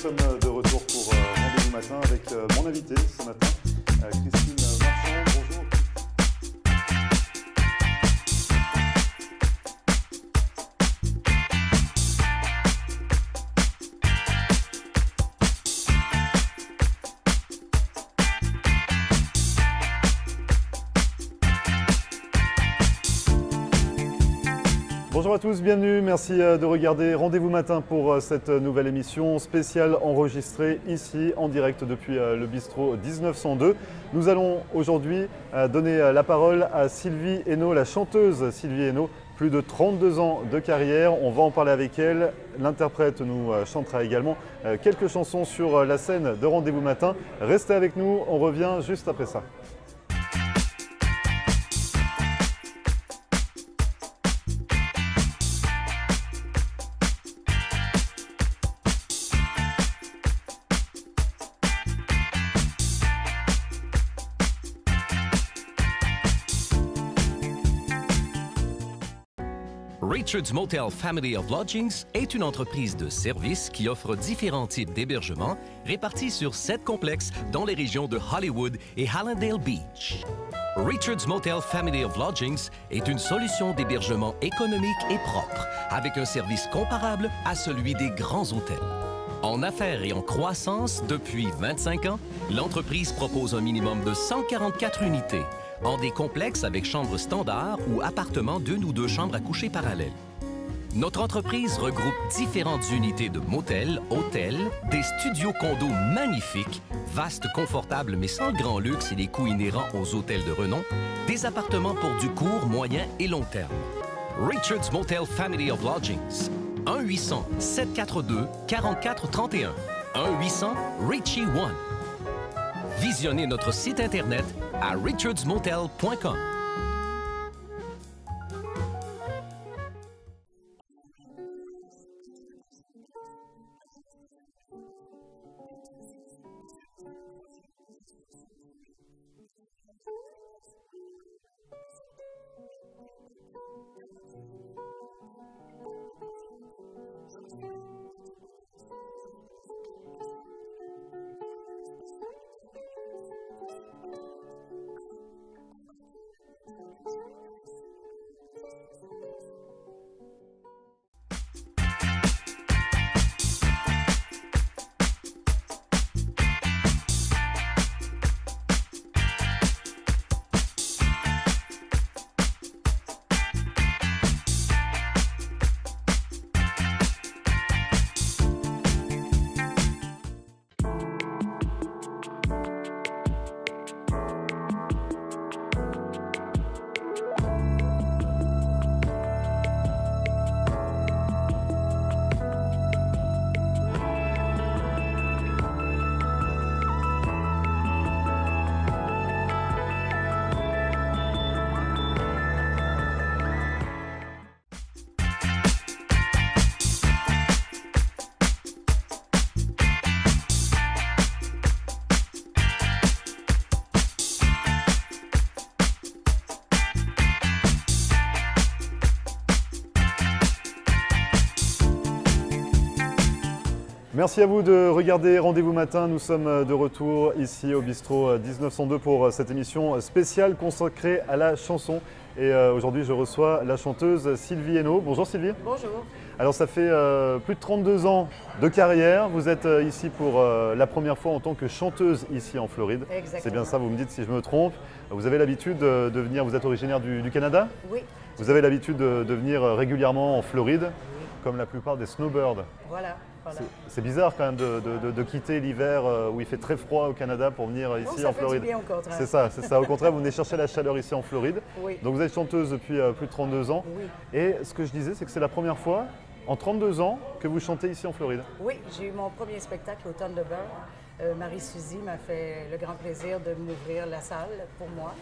sommes de retour pour Rendez-vous Matin avec mon invité ce matin, Christine Marchand. Bonjour. Bonjour à tous, bienvenue, merci de regarder Rendez-vous Matin pour cette nouvelle émission spéciale enregistrée ici en direct depuis le bistrot 1902. Nous allons aujourd'hui donner la parole à Sylvie Hainaut, la chanteuse Sylvie Hainaut, plus de 32 ans de carrière. On va en parler avec elle. L'interprète nous chantera également quelques chansons sur la scène de Rendez-vous Matin. Restez avec nous, on revient juste après ça. Richard's Motel Family of Lodgings est une entreprise de services qui offre différents types d'hébergements répartis sur 7 complexes dans les régions de Hollywood et Hallandale Beach. Richard's Motel Family of Lodgings est une solution d'hébergement économique et propre, avec un service comparable à celui des grands hôtels. En affaires et en croissance depuis 25 ans, l'entreprise propose un minimum de 144 unités, en des complexes avec chambres standards ou appartements d'une ou deux chambres à coucher parallèles. Notre entreprise regroupe différentes unités de motels, hôtels, des studios condos magnifiques, vastes, confortables mais sans le grand luxe et les coûts inhérents aux hôtels de renom, des appartements pour du court, moyen et long terme. Richard's Motel Family of Lodgings. 1-800-742-4431. 1-800-RICHIE-1. Visionnez notre site Internet à richardsmotel.com. Merci à vous de regarder Rendez-vous Matin. Nous sommes de retour ici au bistrot 1902 pour cette émission spéciale consacrée à la chanson. Et aujourd'hui, je reçois la chanteuse Sylvie Hainaut. Bonjour Sylvie. Bonjour. Alors ça fait plus de 32 ans de carrière. Vous êtes ici pour la première fois en tant que chanteuse ici en Floride. Exactement. C'est bien ça, vous me dites si je me trompe. Vous avez l'habitude de venir, vous êtes originaire du Canada? Oui. Vous avez l'habitude de venir régulièrement en Floride, comme la plupart des snowbirds. Voilà. C'est bizarre quand même de quitter l'hiver où il fait très froid au Canada pour venir ici en Floride. Ça fait du bien au contraire. C'est ça, c'est ça. Au contraire, vous venez chercher la chaleur ici en Floride. Oui. Donc vous êtes chanteuse depuis plus de 32 ans. Oui. Et ce que je disais, c'est que c'est la première fois en 32 ans que vous chantez ici en Floride. Oui, j'ai eu mon premier spectacle au Thunderbird. Marie-Suzy m'a fait le grand plaisir de m'ouvrir la salle pour moi.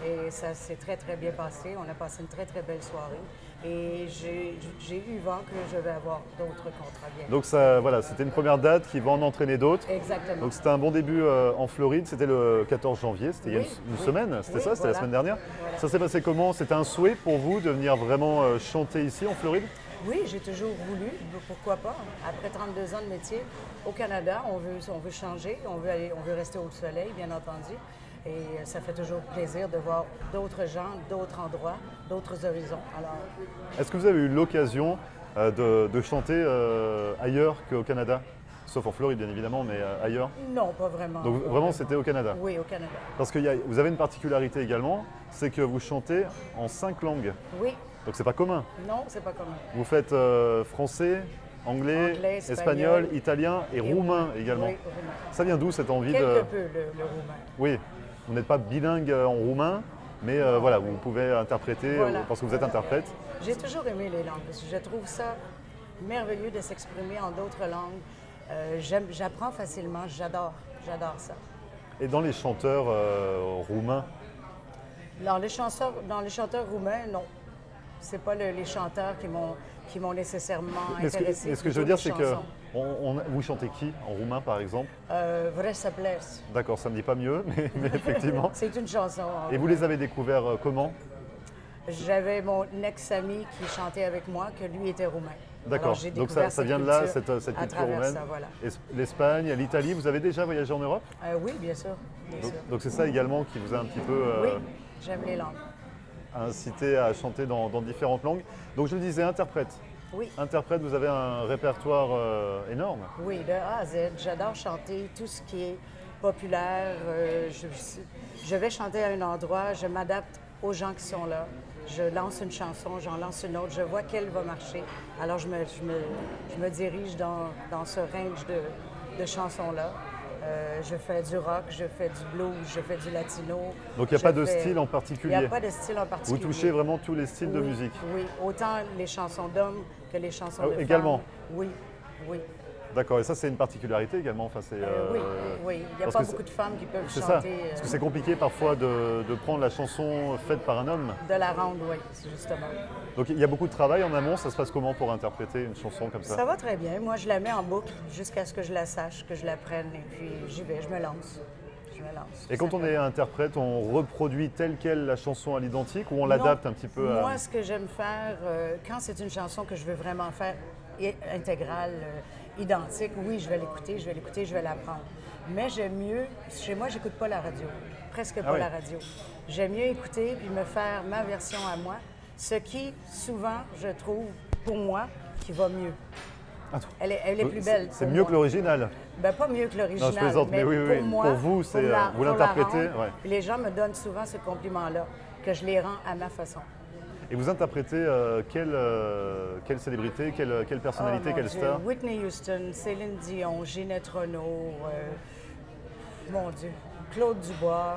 Et ça s'est très, très bien passé. On a passé une très, très belle soirée. Et j'ai eu vent que je vais avoir d'autres contrats bientôt. Donc ça, voilà, c'était une première date qui va en entraîner d'autres. Exactement. Donc c'était un bon début en Floride. C'était le 14 janvier, c'était il y a une semaine, c'était ça, c'était voilà. la semaine dernière. Voilà. Ça s'est passé comment? C'était un souhait pour vous de venir vraiment chanter ici en Floride? Oui, j'ai toujours voulu, pourquoi pas. Après 32 ans de métier, au Canada, on veut changer, on veut rester au soleil, bien entendu. Et ça fait toujours plaisir de voir d'autres gens, d'autres endroits, d'autres horizons. Alors, est-ce que vous avez eu l'occasion de chanter ailleurs qu'au Canada? Sauf en Floride, bien évidemment, mais ailleurs? non, pas vraiment. Donc vraiment, c'était au Canada? Oui, au Canada. Parce que vous avez une particularité également, c'est que vous chantez en 5 langues. Oui, Donc c'est pas commun. non, c'est pas commun. Vous faites français, anglais, Anglais, espagnol, italien et roumain également. Oui, roumain. Ça vient d'où cette envie Quelque de... peu le roumain. Oui, vous n'êtes pas bilingue en roumain, mais voilà, vous pouvez interpréter Voilà. parce que vous êtes interprète. J'ai toujours aimé les langues. Je trouve ça merveilleux de s'exprimer en d'autres langues. J'apprends facilement, j'adore ça. Et dans les chanteurs roumains, Dans les chanteurs roumains, non. C'est pas les chanteurs qui m'ont nécessairement mais intéressé. ce que je veux dire, c'est plutôt que les chansons. vous chantez qui en roumain par exemple? Vrai ça plaise. D'accord, ça ne me dit pas mieux, mais effectivement. C'est une chanson. Et vous les avez découverts comment? J'avais mon ex-ami qui chantait avec moi, que lui était roumain. D'accord, Alors, j'ai donc découvert ça vient de là, cette à culture travers roumaine. ça, voilà. L'Espagne, l'Italie, vous avez déjà voyagé en Europe? Oui, bien sûr. Bien sûr. Donc c'est ça également qui vous a un petit peu Oui, j'aime les langues. incité à chanter dans différentes langues. Donc je le disais, interprète. Oui. Interprète, vous avez un répertoire énorme. Oui, de A à Z. J'adore chanter tout ce qui est populaire. Je vais chanter à un endroit, je m'adapte aux gens qui sont là. Je lance une chanson, j'en lance une autre, je vois quelle va marcher. Alors je me dirige dans ce range de chansons-là. Je fais du rock, je fais du blues, je fais du latino. Donc il n'y a pas de style en Il particulier? n'y a pas de style en Vous particulier. touchez vraiment tous les styles de Oui, musique? Oui, autant les chansons d'hommes que les chansons de femmes. également? Oui, oui. D'accord, et ça c'est une particularité également. Enfin, Oui, oui. Il n'y a parce pas que beaucoup de femmes qui peuvent c'est ça, chanter parce que c'est compliqué parfois de prendre la chanson faite par un homme. de la rendre, oui, justement. Donc il y a beaucoup de travail en amont, ça se passe comment pour interpréter une chanson comme ça? Ça va très bien. Moi, je la mets en boucle jusqu'à ce que je la sache, que je la prenne, et puis j'y vais, je me lance. Je me lance. Et quand on est interprète, on reproduit telle quelle la chanson à l'identique ou on l'adapte un petit peu à... Moi, ce que j'aime faire, quand c'est une chanson que je veux vraiment faire intégrale, identique, oui, je vais l'écouter, je vais l'apprendre. Mais j'aime mieux, chez moi, j'écoute pas la radio, presque pas oui. la radio. J'aime mieux écouter puis me faire ma version à moi, ce qui, souvent, je trouve, pour moi, qui va mieux. Elle est plus belle. C'est pour mieux moi. que l'original. Ben, pas mieux que l'original. Non, je plaisante, mais oui, oui, pour moi, pour vous, c'est, vous la l'interprétez, rendre, ouais. Les gens me donnent souvent ce compliment-là, que je les rends à ma façon. Et vous interprétez quelle célébrité, quelle personnalité, Oh, mon quelle Dieu. star? Whitney Houston, Céline Dion, Ginette Renault, mon Dieu, Claude Dubois,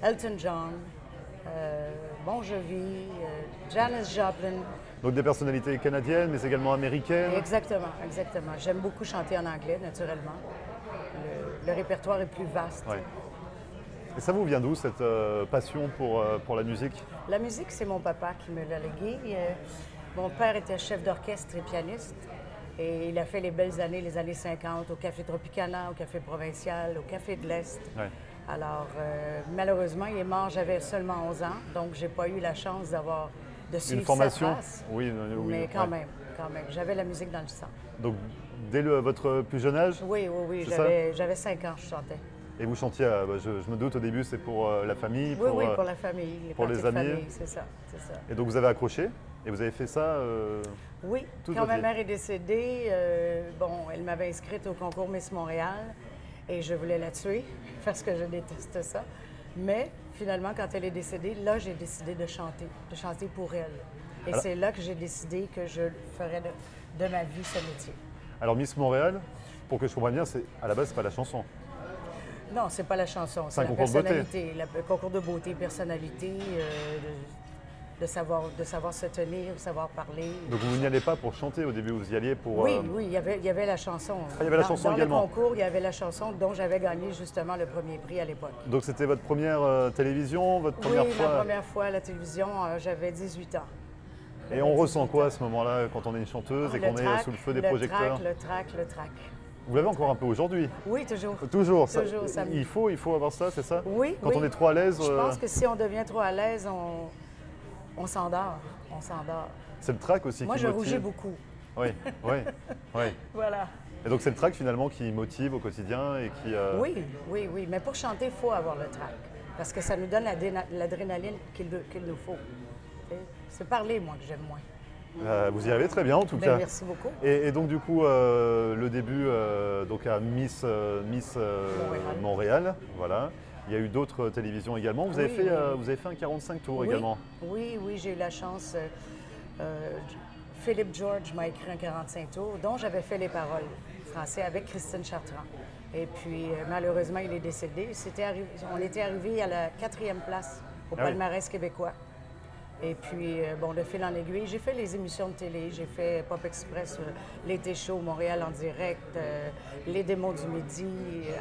Elton John, Bon Jovi, Janis Joplin. Donc des personnalités canadiennes, mais également américaines. Exactement, exactement. J'aime beaucoup chanter en anglais, naturellement. Le répertoire est plus vaste. Ouais. Et ça vous vient d'où, cette passion pour la musique? La musique, c'est mon papa qui me l'a légué. Mon père était chef d'orchestre et pianiste. Et il a fait les belles années, les années 50, au Café Tropicana, au Café Provincial, au Café de l'Est. Ouais. Alors, malheureusement, il est mort, j'avais seulement 11 ans, donc j'ai pas eu la chance de suivre Une formation? sa trace. Oui, oui. Mais quand ouais. même, j'avais la musique dans le sang. Donc dès votre plus jeune âge? Oui, C'est ça? j'avais 5 ans, je chantais. Et vous chantiez, je me doute au début, c'est pour la famille, Oui, pour la famille, pour parties les de amis. famille, c'est ça, c'est ça. Et donc vous avez accroché et vous avez fait ça Oui, toute quand votre ma vie. mère est décédée, elle m'avait inscrite au concours Miss Montréal et je voulais la tuer parce que je déteste ça. Mais finalement, quand elle est décédée, là, j'ai décidé de chanter pour elle. Et Alors- c'est là que j'ai décidé que je ferais de ma vie ce métier. Alors Miss Montréal, pour que je comprenne bien, à la base, c'est pas la chanson. Non, c'est pas la chanson, C'est un c'est la concours de beauté. personnalité, le concours de beauté, personnalité, de savoir se tenir, de savoir parler. Donc vous n'y allez pas pour chanter au début, vous y alliez pour... Oui, il y avait la chanson. il y avait la chanson dans également. le concours, il y avait la chanson dont j'avais gagné justement le premier prix à l'époque. Donc c'était votre première télévision, votre première Oui, fois? ma première fois à la télévision, j'avais 18 ans. Et on ressent quoi à ce moment-là quand on est une chanteuse et qu'on est sous le feu des projecteurs? Le trac. Vous l'avez encore un peu aujourd'hui? Oui, toujours. Toujours, Toujours, ça me- il faut avoir ça, c'est ça? Oui, Quand oui. on est trop à l'aise... Je pense que si on devient trop à l'aise, On s'endort, on s'endort. C'est le track aussi Moi, qui je motive. rougis beaucoup. Oui, oui, oui. Voilà. Et donc c'est le track finalement qui motive au quotidien et qui... Oui, oui, oui. Mais pour chanter, il faut avoir le track. Parce que ça nous donne l'adrénaline qu'il nous faut. C'est parler, moi, que j'aime moins. Vous y arrivez très bien en tout Ben, cas. merci beaucoup. Et donc du coup, le début donc à Miss Montréal, voilà. Il y a eu d'autres télévisions également. Vous avez, Oui, fait, oui, oui. vous avez fait un 45 tours Oui, également. oui, oui, j'ai eu la chance. Philippe George m'a écrit un 45 tours dont j'avais fait les paroles français avec Christine Chartrand. Et puis, malheureusement, il est décédé. On était arrivé à la 4e place au Ah oui. palmarès québécois. Et puis, bon, de fil en aiguille, j'ai fait les émissions de télé, j'ai fait Pop Express, l'été chaud, Montréal en direct, les démos du midi,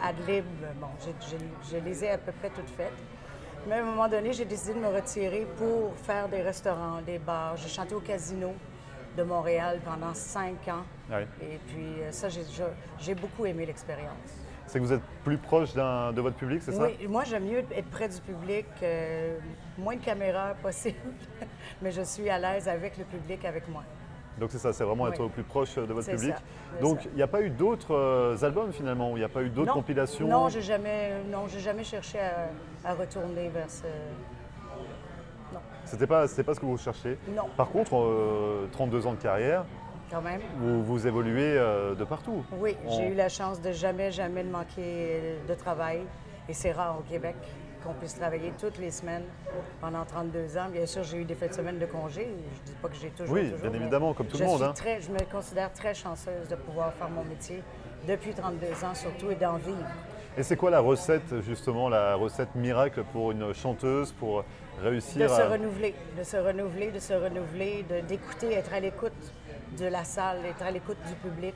Adlib. Bon, je les ai à peu près toutes faites. Mais à un moment donné, j'ai décidé de me retirer pour faire des restaurants, des bars. J'ai chanté au Casino de Montréal pendant 5 ans. Oui. Et puis, ça, j'ai beaucoup aimé l'expérience. C'est que vous êtes plus proche de votre public, c'est ça? Oui, moi, j'aime mieux être près du public, moins de caméras possible, mais je suis à l'aise avec le public, avec moi. Donc c'est ça, c'est vraiment être Oui. au plus proche de votre C'est public. ça, c'est Donc ça. il n'y a pas eu d'autres albums finalement, il n'y a pas eu d'autres Non, compilations? Non, j'ai jamais cherché à retourner vers ce... Non, C'était pas ce que vous cherchez. non, Par contre, 32 ans de carrière, quand même. vous évoluez de partout. Oui, On- j'ai eu la chance de jamais de manquer de travail. Et c'est rare au Québec qu'on puisse travailler toutes les semaines pendant 32 ans. Bien sûr, j'ai eu des fêtes de semaine de congé. Je ne dis pas que j'ai toujours, Oui, toujours, bien mais évidemment, comme tout le monde, hein. Je me considère très chanceuse de pouvoir faire mon métier depuis 32 ans surtout et d'en vivre. Et c'est quoi la recette justement, la recette miracle pour une chanteuse, pour réussir De se à... renouveler, de se renouveler, de se renouveler, d'écouter, être à l'écoute de la salle, être à l'écoute du public.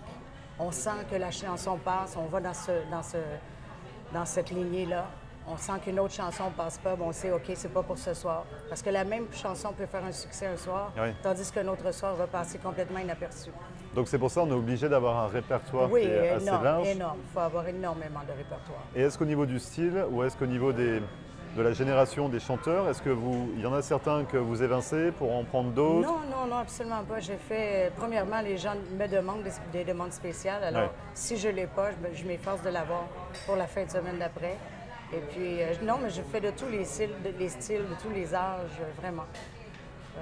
On sent que la chanson passe, on va dans cette lignée-là. On sent qu'une autre chanson ne passe pas, mais on sait, OK, c'est pas pour ce soir. Parce que la même chanson peut faire un succès un soir, Oui. tandis qu'un autre soir va passer complètement inaperçu. Donc c'est pour ça qu'on est obligé d'avoir un répertoire Oui, qui est assez énorme, large. énorme. Il faut avoir énormément de répertoire. Et est-ce qu'au niveau du style ou est-ce qu'au niveau de la génération des chanteurs, est-ce que il y en a certains que vous évincez pour en prendre d'autres? Non, non, non, absolument pas. J'ai fait, premièrement, les gens me demandent des demandes spéciales. Alors, Ouais. si je ne l'ai pas, je m'efforce de l'avoir pour la fin de semaine d'après. Et puis, non, mais je fais de tous les styles, de tous les âges, vraiment.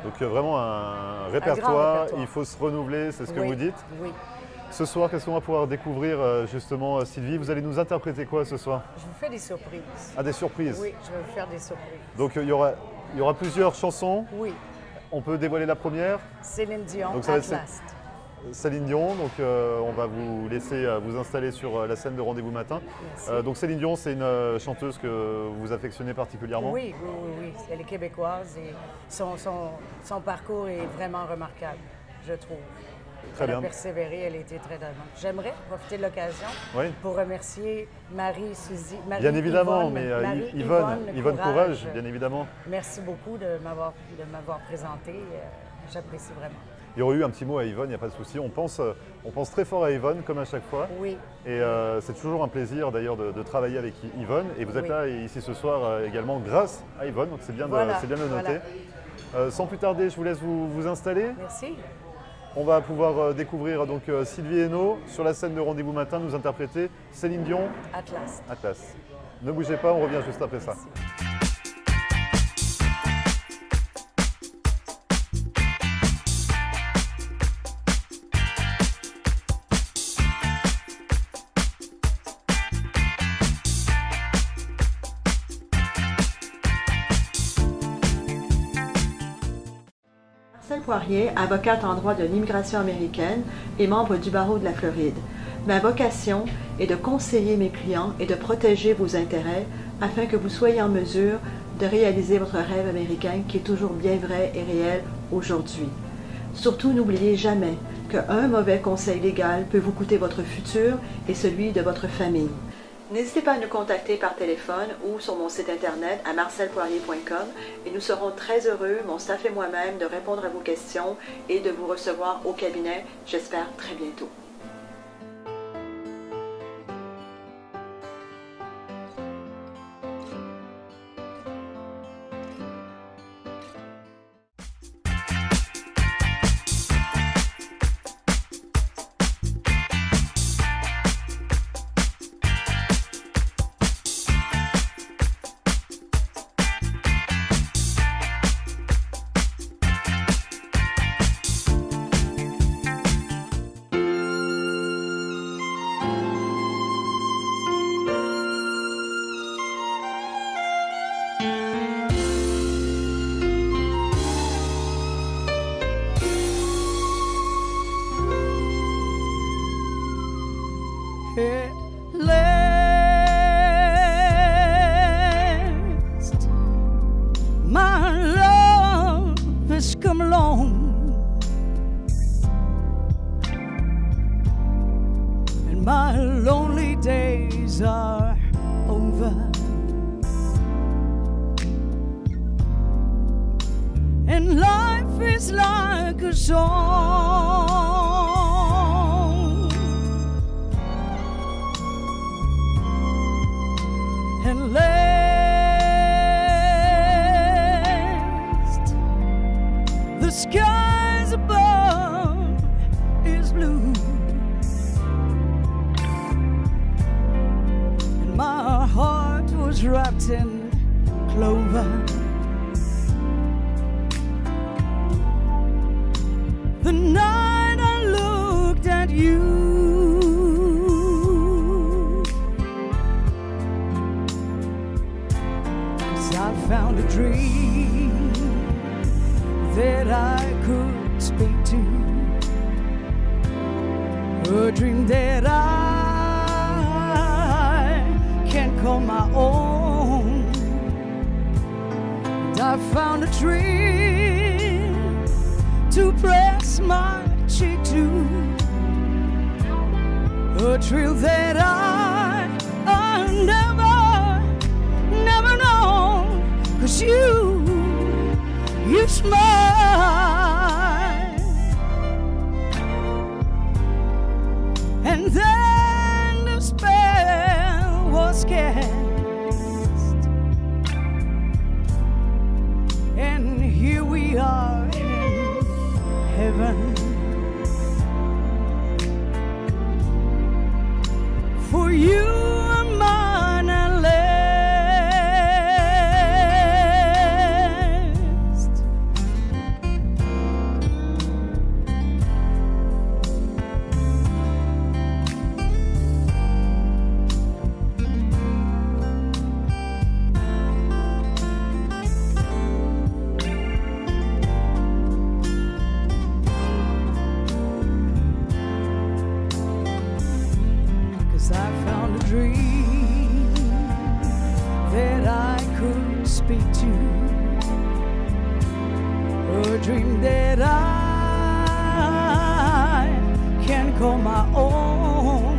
Donc vraiment un répertoire, répertoire. il faut se renouveler, c'est ce que Oui, vous dites. Oui. Ce soir, qu'est-ce qu'on va pouvoir découvrir justement, Sylvie? Vous allez nous interpréter quoi ce soir? Je vous fais des surprises. Ah, des surprises. Oui, je vais vous faire des surprises. Donc il y aura plusieurs chansons. Oui, On peut dévoiler la première. Céline Dion, Donc ça va At être- Last. Céline Dion, donc on va vous laisser vous installer sur la scène de Rendez-vous Matin. Merci. Donc Céline Dion, c'est une chanteuse que vous affectionnez particulièrement? Oui, oui, oui, oui. Elle est québécoise et son parcours est vraiment remarquable, je trouve. Très Elle a bien. persévéré, elle a été très demandante. J'aimerais profiter de l'occasion Oui. pour remercier Marie-Suzy. Bien évidemment, Yvonne, mais Marie-Yvonne Yvonne Courage, bien évidemment. Merci beaucoup de m'avoir présenté. J'apprécie vraiment. Il y aurait eu un petit mot à Yvonne, il n'y a pas de souci. On pense très fort à Yvonne, comme à chaque fois. Oui, Et c'est toujours un plaisir d'ailleurs de travailler avec Yvonne. Et vous êtes Oui. là ici ce soir également grâce à Yvonne, donc c'est bien, Voilà, c'est bien de le noter. voilà. Sans plus tarder, je vous laisse vous installer. merci. On va pouvoir découvrir donc Sylvie Hainaut sur la scène de Rendez-vous Matin, nous interpréter Céline Dion, Atlas. Atlas. Ne bougez pas, on revient juste après ça. Marcel Poirier, avocate en droit de l'immigration américaine et membre du barreau de la Floride. Ma vocation est de conseiller mes clients et de protéger vos intérêts afin que vous soyez en mesure de réaliser votre rêve américain qui est toujours bien vrai et réel aujourd'hui. Surtout, n'oubliez jamais qu'un mauvais conseil légal peut vous coûter votre futur et celui de votre famille. N'hésitez pas à nous contacter par téléphone ou sur mon site internet à marcelpoirier.com et nous serons très heureux, mon staff et moi-même, de répondre à vos questions et de vous recevoir au cabinet, j'espère très bientôt. alone, and my lonely days are over. And life is like a song, and last the skies above is blue, and my heart was wrapped in clover. The night I looked at you, 'cause I found a dream that I could speak to, a dream that I can call my own. And I found a dream to press my cheek to, a thrill that I never known, 'cause you smile, and then the spell was cast, and here we are in heaven. For you are mine at last. I found a dream that I could speak to, a dream that I can call my own.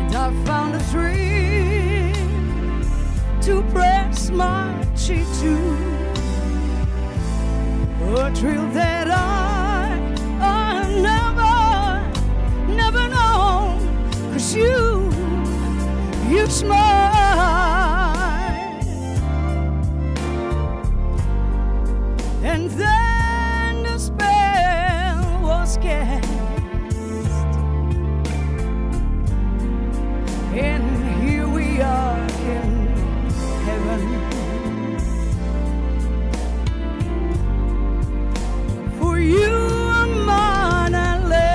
And I found a dream to press my cheek to, a thrill that I never known. 'Cause you smile, and then the spell was cast, and here we are in heaven. For you are mine at last.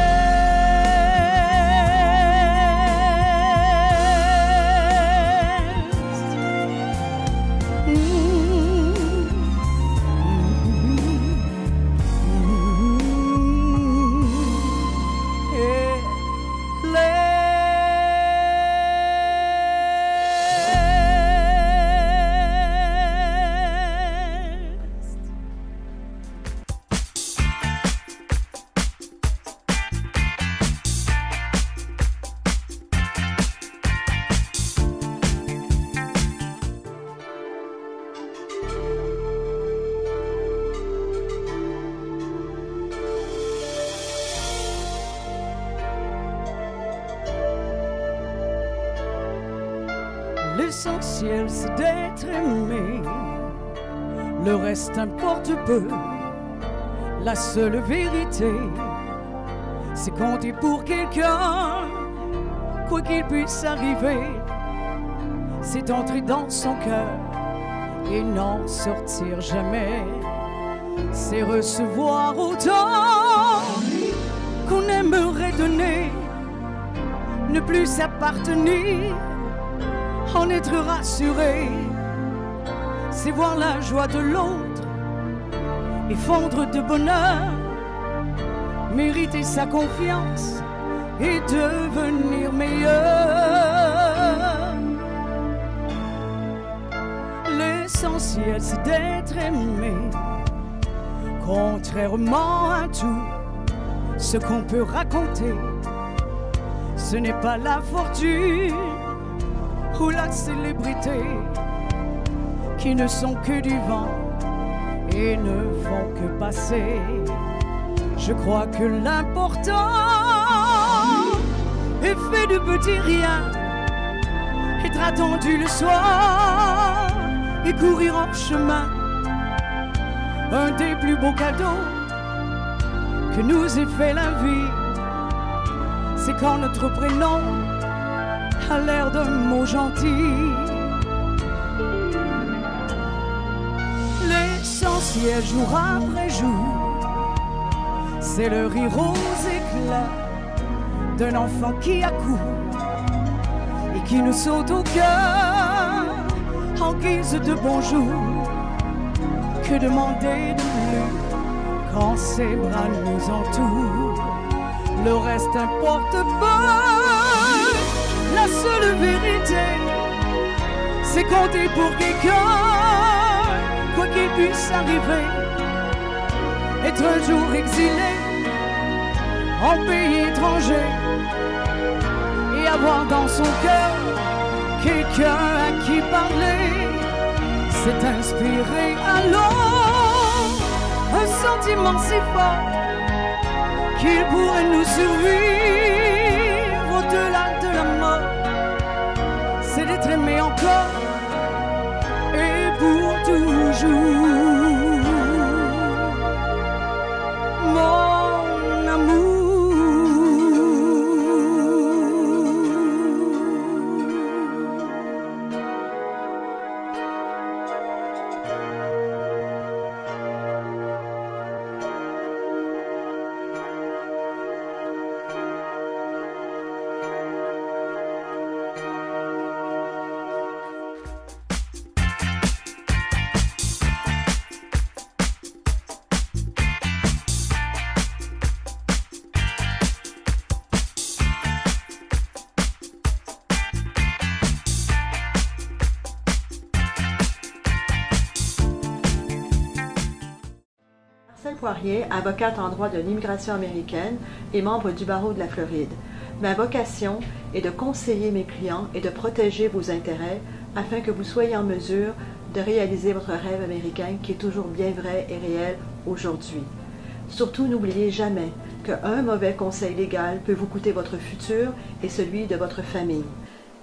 L'essentiel c'est d'être aimé, le reste importe peu. La seule vérité, c'est compter pour quelqu'un, quoi qu'il puisse arriver. C'est entrer dans son cœur et n'en sortir jamais. C'est recevoir autant qu'on aimerait donner, ne plus s'appartenir, en être rassuré. C'est voir la joie de l'autre et fondre de bonheur, mériter sa confiance et devenir meilleur. L'essentiel c'est d'être aimé, Contrairement à tout ce qu'on peut raconter, ce n'est pas la fortune ou la célébrité qui ne sont que du vent et ne font que passer. Je crois que l'important est fait de petits riens, être attendu le soir et courir en chemin. Un des plus beaux cadeaux que nous ait fait la vie, c'est quand notre prénom a l'air d'un mot gentil. L'essentiel jour après jour, c'est le rire aux éclats d'un enfant qui accourt et qui nous saute au cœur en guise de bonjour. Que demander de plus quand ses bras nous entourent? Le reste importe peu. La seule vérité, c'est compter pour quelqu'un, quoi qu'il puisse arriver. Être un jour exilé en pays étranger et avoir dans son cœur quelqu'un à qui parler. C'est inspiré alors un sentiment si fort qu'il pourrait nous survivre au-delà de la mort. C'est d'être aimé encore et pour toujours. Mon amour. Marcelle Poirier, avocate en droit de l'immigration américaine et membre du barreau de la Floride. Ma vocation est de conseiller mes clients et de protéger vos intérêts afin que vous soyez en mesure de réaliser votre rêve américain qui est toujours bien vrai et réel aujourd'hui. Surtout, n'oubliez jamais qu'un mauvais conseil légal peut vous coûter votre futur et celui de votre famille.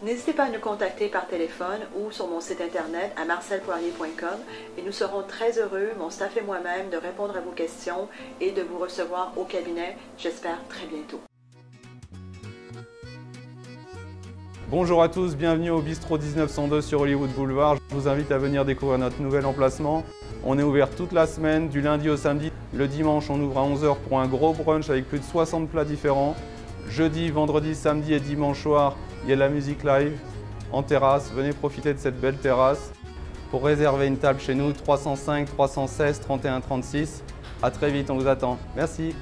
N'hésitez pas à nous contacter par téléphone ou sur mon site internet à marcelpoirier.com et nous serons très heureux, mon staff et moi-même, de répondre à vos questions et de vous recevoir au cabinet, j'espère très bientôt. Bonjour à tous, bienvenue au Bistrot 1902 sur Hollywood Boulevard. Je vous invite à venir découvrir notre nouvel emplacement. On est ouvert toute la semaine, du lundi au samedi. Le dimanche, on ouvre à 11 h pour un gros brunch avec plus de 60 plats différents. Jeudi, vendredi, samedi et dimanche soir, il y a de la musique live en terrasse. Venez profiter de cette belle terrasse. Pour réserver une table chez nous, 305 316 31 36. À très vite, on vous attend. Merci.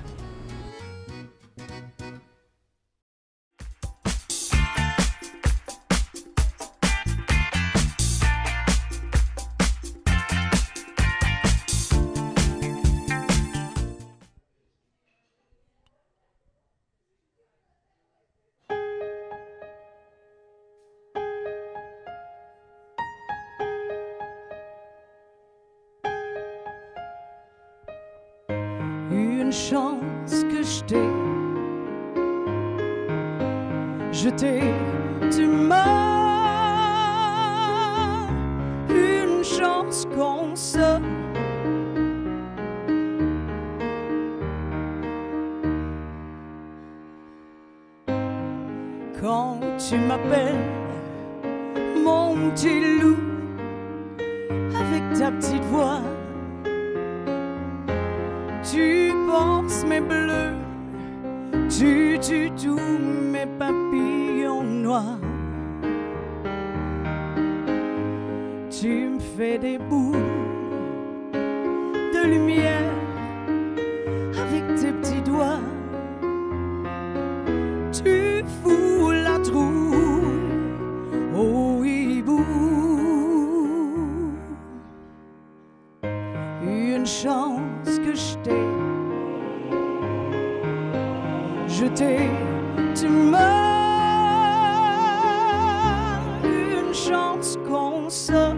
Une chance que je t'ai, tu m'as. Une chance qu'on se. Quand tu m'appelles mon petit loup avec ta petite voix, tu penses mes bleus, tu tues tous mes papillons noirs. Tu me fais des bouts de lumière avec tes petits doigts. Tu fous la trouille au hibou. Une chance que je je t'ai, tu m'as une chance comme ça.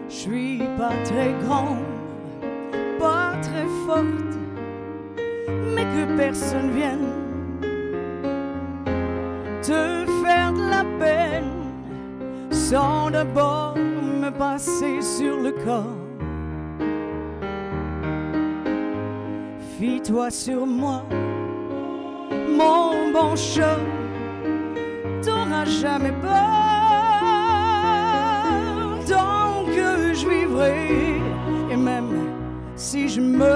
Je suis pas très grande, pas très forte, mais que personne vienne te faire de la peine sans d'abord me passer sur le corps. Fie-toi sur moi, mon bon chat, t'auras jamais peur tant que je vivrai, et même si je meurs,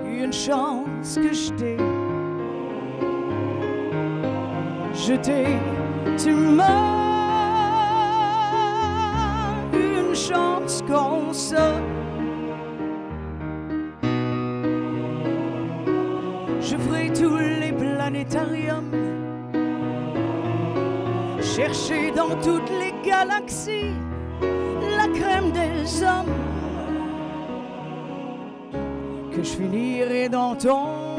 une chance que je t'ai, tu m'as une chance comme ça. Je ferai tous les planétariums, chercher dans toutes les galaxies la crème des hommes, que je finirai dans ton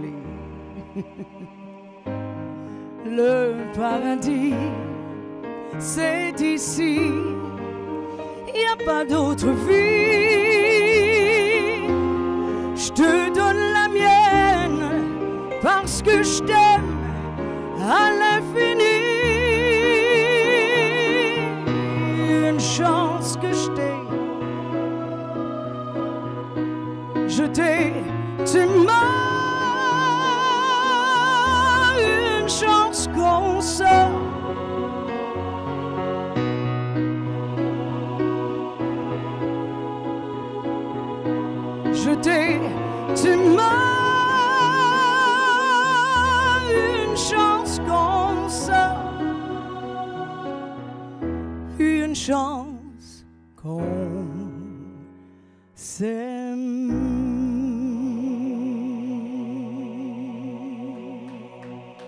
lit. Le paradis, c'est ici, y a pas d'autre vie. Je te donne la mienne parce que je t'aime à l'infini. Une chance que je t'ai, tu m'as une chance comme ça. Tu m'as une chance comme ça. Une chance comme c'est.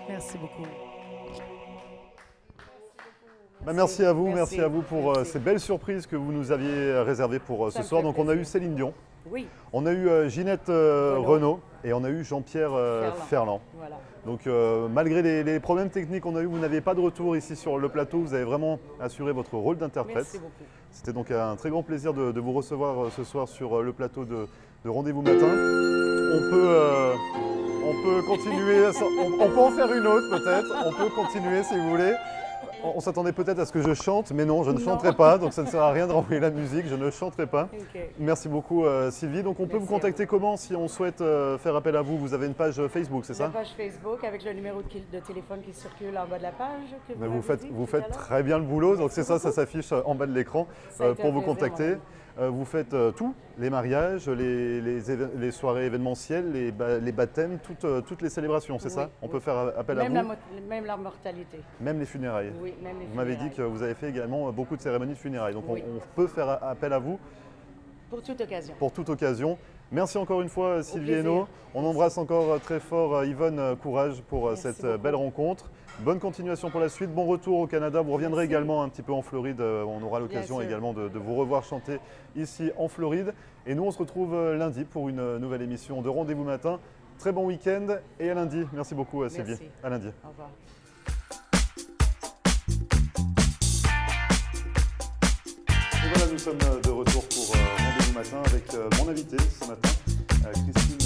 Merci beaucoup. Merci à vous, merci à vous pour ces belles surprises que vous nous aviez réservées pour ce soir. Donc on a eu Céline Dion, oui. On a eu Ginette Renaud et on a eu Jean-Pierre Ferland. Voilà. Donc malgré les problèmes techniques qu'on a eu, vous n'aviez pas de retour ici sur le plateau, vous avez vraiment assuré votre rôle d'interprète. Merci beaucoup. C'était donc un très grand plaisir de vous recevoir ce soir sur le plateau de Rendez-vous Matin. On peut continuer, on peut en faire une autre peut-être, on peut continuer si vous voulez. On s'attendait peut-être à ce que je chante, mais non, je ne chanterai pas, donc ça ne sert à rien de renvoyer la musique, je ne chanterai pas. Okay. Merci beaucoup Sylvie. Donc on peut vous contacter comment si on souhaite faire appel à vous? Vous avez une page Facebook, c'est ça? Une page Facebook avec le numéro de téléphone qui circule en bas de la page. Que vous faites très bien le boulot, donc c'est ça, ça s'affiche en bas de l'écran pour vous contacter. Vous faites tout, les mariages, les soirées événementielles, les baptêmes, toutes les célébrations, c'est ça? On peut faire appel à vous? Même la mortalité. Même les funérailles? Oui, même les funérailles. Vous m'avez dit que vous avez fait également beaucoup de cérémonies de funérailles, donc oui. on peut faire appel à vous? Pour toute occasion. Pour toute occasion. Merci encore une fois Sylvie Hainaut. On embrasse encore très fort Yvonne Courage pour cette belle rencontre. Bonne continuation pour la suite, bon retour au Canada. Vous reviendrez également un petit peu en Floride. On aura l'occasion également de vous revoir chanter ici en Floride. Et nous, on se retrouve lundi pour une nouvelle émission de Rendez-vous Matin. Très bon week-end et à lundi. Merci beaucoup Sylvie. Merci. À lundi. Au revoir. Et voilà, nous sommes de retour pour Rendez-vous Matin avec mon invité ce matin, Christine